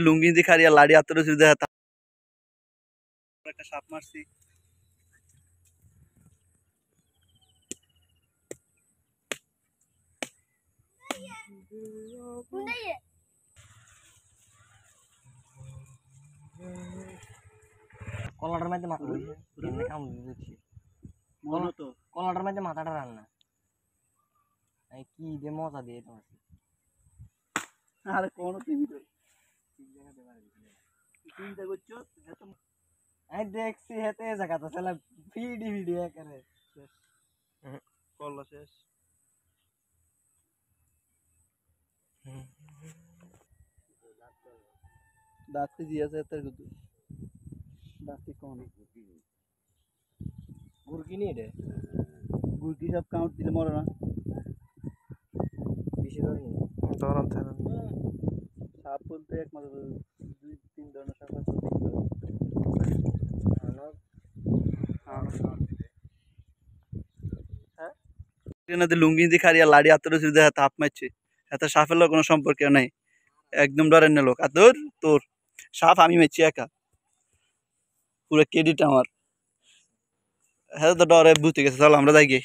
লুঙ্গি দিয়ে খারিয়া লাড়ি আত্মর একটা সাপ মারছি। কলাটার মধ্যে মাথা কলাটার মধ্যে মাথাটা রান্না কি দিয়ে মজা দিয়ে তোমার আরে কোন আমি দেখছি হেতে জায়গা তো চলে ভিডিও করে কল্লা শেষ। দাঁতটি দিয়েছে তার দাঁতটি কোন গুরকি নিয়ে রে গুরকি সব কাউন্ট দিলে মরে না। বেশি ধরে নি সাপ বলতে একমাত্র 2-3 ধরনের সাপ আছে। লুঙ্গি দিয়ে খারিয়া লাড়ি আত্মর হাত মারছে। এত সাপের লোক কোনো সম্পর্ক নাই, একদম ডরেন না লোক। আর তোর সাপ আমি মারছি একা, পুরো ক্রেডিট আমার। হ্যাঁ তো ডরে ভূতে গেছে, চলো আমরা যাই গিয়ে।